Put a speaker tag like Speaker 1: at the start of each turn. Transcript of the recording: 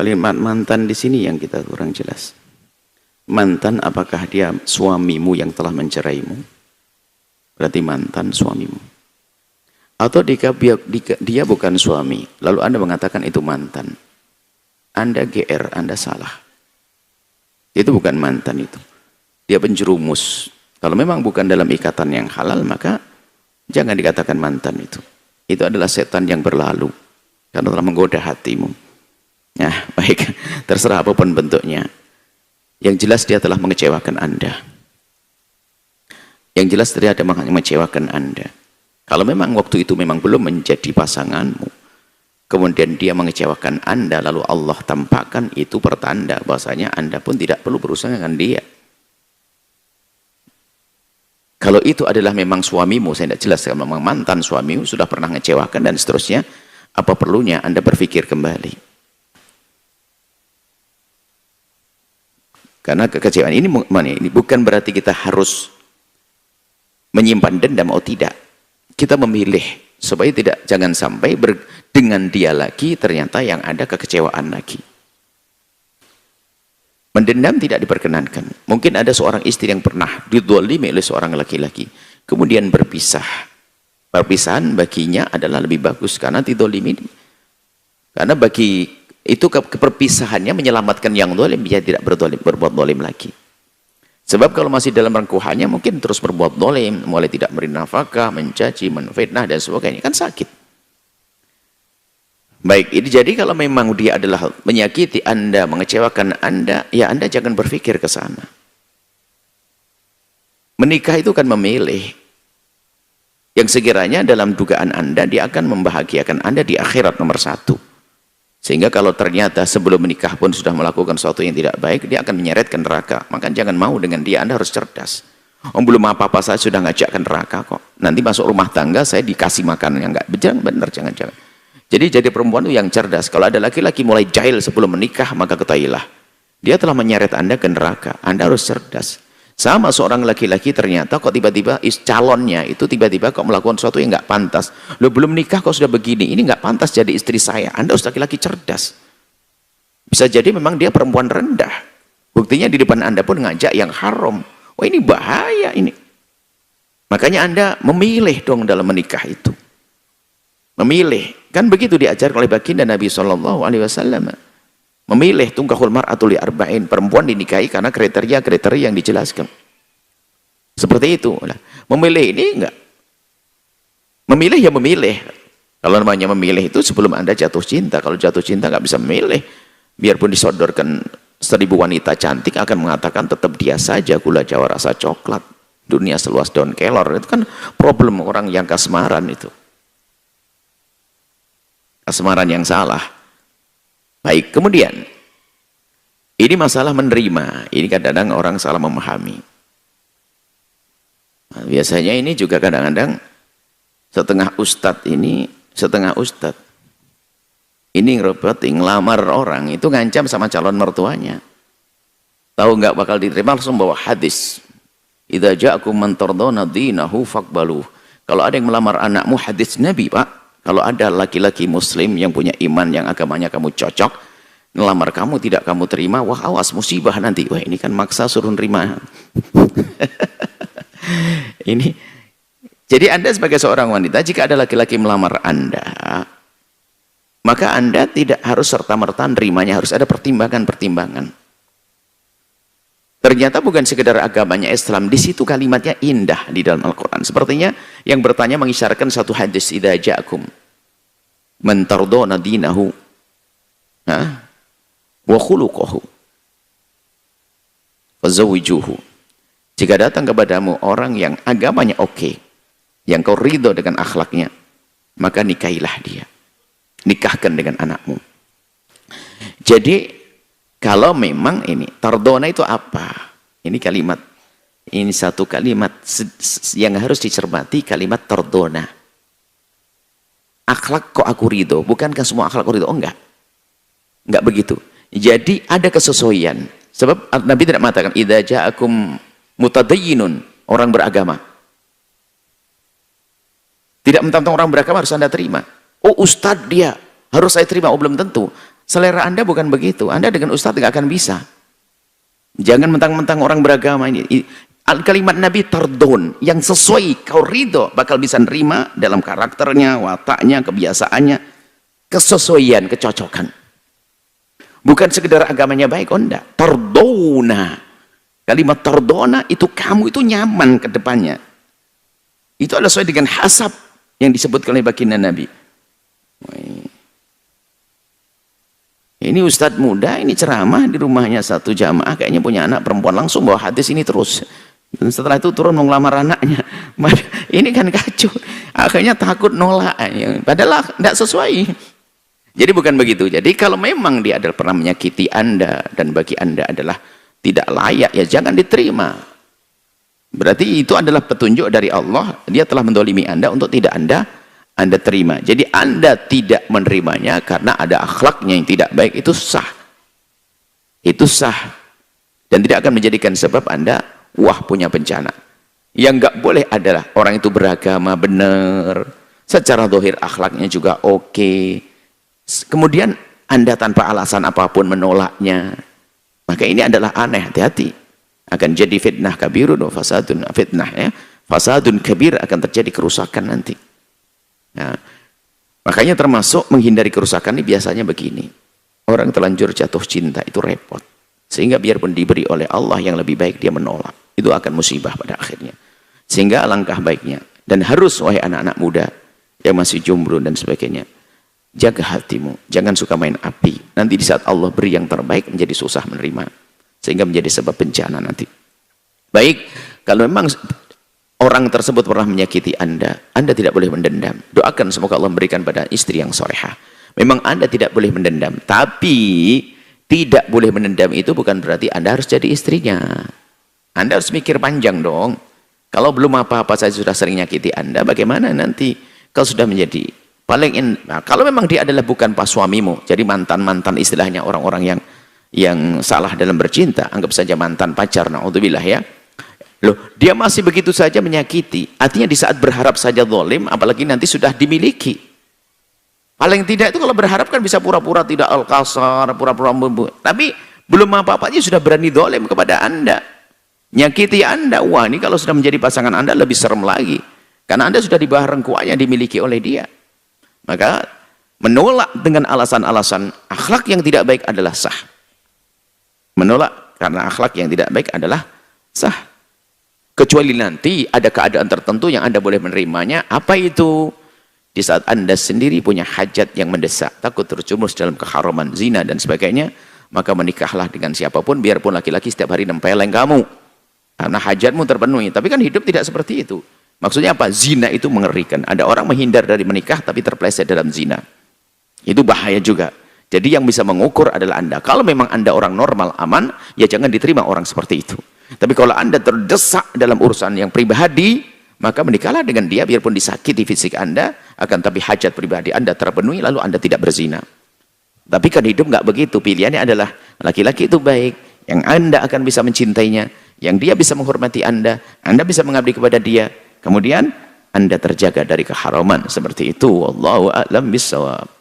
Speaker 1: Kalimat mantan di sini yang kita kurang jelas. Mantan apakah dia suamimu yang telah menceraimu? Berarti mantan suamimu. Atau dia bukan suami, lalu Anda mengatakan itu mantan. Anda GR, Anda salah. Itu bukan mantan itu. Dia penjerumus. Kalau memang bukan dalam ikatan yang halal, maka jangan dikatakan mantan itu. Itu adalah setan yang berlalu. Karena telah menggoda hatimu. Nah, baik. Terserah apapun bentuknya. Yang jelas dia telah mengecewakan Anda. Yang jelas dia ada mengecewakan Anda. Kalau memang waktu itu memang belum menjadi pasanganmu, kemudian dia mengecewakan Anda, lalu Allah tampakkan, itu pertanda bahwasanya Anda pun tidak perlu berusaha dengan dia. Kalau itu adalah memang suamimu, saya tidak jelas, kalau memang mantan suamimu, sudah pernah mengecewakan dan seterusnya, apa perlunya Anda berpikir kembali? Karena kekecewaan ini bukan berarti kita harus menyimpan dendam, oh tidak. Kita memilih supaya jangan sampai dengan dia lagi ternyata yang ada kekecewaan lagi. Mendendam tidak diperkenankan. Mungkin ada seorang istri yang pernah didolimi oleh seorang laki-laki, kemudian berpisah. Perpisahan baginya adalah lebih bagus karena didolimi. Karena bagi itu keperpisahannya menyelamatkan yang dolim, dia tidak berbuat dolim lagi. Sebab kalau masih dalam rengkuhannya mungkin terus berbuat dolim, mulai tidak memberi nafkah, mencaci, menfitnah dan sebagainya, kan sakit. Baik, ini jadi kalau memang dia adalah menyakiti Anda, mengecewakan Anda, ya Anda jangan berpikir ke sana. Menikah itu kan memilih. Yang sekiranya dalam dugaan Anda, dia akan membahagiakan Anda di akhirat nomor satu. Sehingga kalau ternyata sebelum menikah pun sudah melakukan sesuatu yang tidak baik, dia akan menyeret ke neraka. Maka jangan mau dengan dia, Anda harus cerdas. Belum apa-apa saya sudah ngajak ke neraka kok. Nanti masuk rumah tangga saya dikasih makan yang enggak benar, jangan. Jadi perempuan itu yang cerdas. Kalau ada laki-laki mulai jahil sebelum menikah, maka ketahuilah, dia telah menyeret Anda ke neraka. Anda harus cerdas. Sama seorang laki-laki ternyata kok tiba-tiba calonnya itu tiba-tiba kok melakukan sesuatu yang nggak pantas. Lo belum nikah kok sudah begini, ini nggak pantas jadi istri saya. Anda harus laki-laki cerdas. Bisa jadi memang dia perempuan rendah. Buktinya di depan Anda pun ngajak yang haram. Wah ini bahaya ini. Makanya Anda memilih dong dalam menikah itu. Memilih. Kan begitu diajar oleh baginda Nabi SAW. Memilih tungkahul mar'atu li arba'in, perempuan dinikahi karena kriteria-kriteria yang dijelaskan. Seperti itu. Memilih ini enggak. Memilih ya memilih. Kalau namanya memilih itu sebelum Anda jatuh cinta. Kalau jatuh cinta nggak bisa memilih. Biarpun disodorkan 1000 wanita cantik akan mengatakan tetap dia saja gula jawa rasa coklat. Dunia seluas daun kelor. Itu kan problem orang yang kasmaran itu. Kasmaran yang salah. Baik, kemudian ini masalah menerima. Ini kadang-kadang orang salah memahami. Nah, biasanya ini juga kadang-kadang setengah ustadz ini, ini ngelamar orang itu ngancam sama calon mertuanya. Tahu nggak bakal diterima, langsung bawa hadis. Idza ja'akum man tardawna dinahu faqbaluh. Kalau ada yang melamar anakmu, hadis Nabi, Pak. Kalau ada laki-laki muslim yang punya iman, yang agamanya kamu cocok, ngelamar kamu tidak kamu terima, wah awas musibah nanti. Wah ini kan maksa suruh nerima. Ini. Jadi Anda sebagai seorang wanita, jika ada laki-laki melamar Anda, maka Anda tidak harus serta-merta nerimanya, harus ada pertimbangan-pertimbangan. Ternyata bukan sekedar agamanya Islam, di situ kalimatnya indah di dalam Al-Quran. Sepertinya yang bertanya mengisyaratkan satu hadis, idza ja'akum man tardawna dinahu wa khuluquhu fazawwijuhu. Jika datang kepadamu orang yang agamanya oke, yang kau ridho dengan akhlaknya, maka nikahilah dia. Nikahkan dengan anakmu. Jadi kalau memang ini, tardona itu apa? Ini kalimat, ini satu kalimat yang harus dicermati, kalimat tardona. Akhlak kok aku ridho, bukankah semua akhlak aku ridho? Oh enggak. Enggak begitu. Jadi ada kesesuaian. Sebab Nabi tidak mengatakan, idza ja'akum mutadayyinun, orang beragama. Tidak mentang-mentang orang beragama harus Anda terima. Oh ustadz dia, harus saya terima. Oh belum tentu. Selera Anda bukan begitu. Anda dengan ustadz nggak akan bisa. Jangan mentang-mentang orang beragama ini. Kalimat Nabi tardon, yang sesuai kau ridho, bakal bisa nerima dalam karakternya, wataknya, kebiasaannya, kesesuaian, kecocokan. Bukan sekedar agamanya baik, oh enggak. Tardona. Kalimat tardona itu kamu itu nyaman ke depannya. Itu adalah sesuai dengan hasab yang disebutkan oleh baginda Nabi. Ini ustadz muda, ini ceramah di rumahnya satu jamaah, kayaknya punya anak perempuan, langsung bawa hadis ini terus. Dan setelah itu turun mau ngelamar anaknya. Ini kan kacau. Akhirnya takut nolak. Padahal tidak sesuai. Jadi bukan begitu. Jadi kalau memang dia adalah pernah menyakiti Anda, dan bagi Anda adalah tidak layak, ya jangan diterima. Berarti itu adalah petunjuk dari Allah. Dia telah mendolimi Anda untuk tidak Anda terima. Jadi Anda tidak menerimanya karena ada akhlaknya yang tidak baik, itu sah. Itu sah. Dan tidak akan menjadikan sebab Anda wah punya bencana. Yang nggak boleh adalah orang itu beragama benar, secara zahir akhlaknya juga oke. Kemudian Anda tanpa alasan apapun menolaknya. Maka ini adalah aneh, hati-hati. Akan jadi fitnah kabirun wa fasadun, fitnah ya. Fasadun kabir, akan terjadi kerusakan nanti. Nah, makanya termasuk menghindari kerusakan ini biasanya begini. Orang terlanjur jatuh cinta itu repot. Sehingga biarpun diberi oleh Allah yang lebih baik, dia menolak. Itu akan musibah pada akhirnya. Sehingga alangkah baiknya. Dan harus, wahai anak-anak muda yang masih jomblo dan sebagainya, jaga hatimu. Jangan suka main api. Nanti di saat Allah beri yang terbaik, menjadi susah menerima. Sehingga menjadi sebab bencana nanti. Baik, kalau memang orang tersebut pernah menyakiti Anda tidak boleh mendendam. Doakan semoga Allah memberikan pada istri yang solehah. Memang Anda tidak boleh mendendam. Tapi tidak boleh mendendam itu bukan berarti Anda harus jadi istrinya. Anda harus mikir panjang dong. Kalau belum apa-apa saya sudah sering nyakiti Anda, bagaimana nanti kalau sudah menjadi nah, kalau memang dia adalah bukan pas suamimu, jadi mantan-mantan istilahnya orang-orang yang salah dalam bercinta, anggap saja mantan pacar, na'udzubillah ya. Loh, dia masih begitu saja menyakiti. Artinya di saat berharap saja zalim, apalagi nanti sudah dimiliki. Paling tidak itu kalau berharap kan bisa pura-pura tidak al-kasar, pura-pura tapi belum apa-apa aja sudah berani zalim kepada Anda. Nyakiti Anda. Wah, ini kalau sudah menjadi pasangan Anda lebih serem lagi. Karena Anda sudah di bawah rengkuannya dimiliki oleh dia. Maka menolak dengan alasan-alasan akhlak yang tidak baik adalah sah. Menolak karena akhlak yang tidak baik adalah sah. Kecuali nanti ada keadaan tertentu yang Anda boleh menerimanya. Apa itu? Di saat Anda sendiri punya hajat yang mendesak, takut terjerumus dalam keharaman zina dan sebagainya, maka menikahlah dengan siapapun, biarpun laki-laki setiap hari nempeleng kamu. Karena hajatmu terpenuhi. Tapi kan hidup tidak seperti itu. Maksudnya apa? Zina itu mengerikan. Ada orang menghindar dari menikah tapi terpeleset dalam zina. Itu bahaya juga. Jadi yang bisa mengukur adalah Anda. Kalau memang Anda orang normal, aman, ya jangan diterima orang seperti itu. Tapi kalau Anda terdesak dalam urusan yang pribadi, maka menikahlah dengan dia, biarpun disakiti fisik Anda, akan tapi hajat pribadi Anda terpenuhi, lalu Anda tidak berzina. Tapi kan hidup nggak begitu. Pilihannya adalah laki-laki itu baik, yang Anda akan bisa mencintainya, yang dia bisa menghormati Anda bisa mengabdi kepada dia, kemudian Anda terjaga dari keharaman seperti itu. Wallahu a'lam bishawab.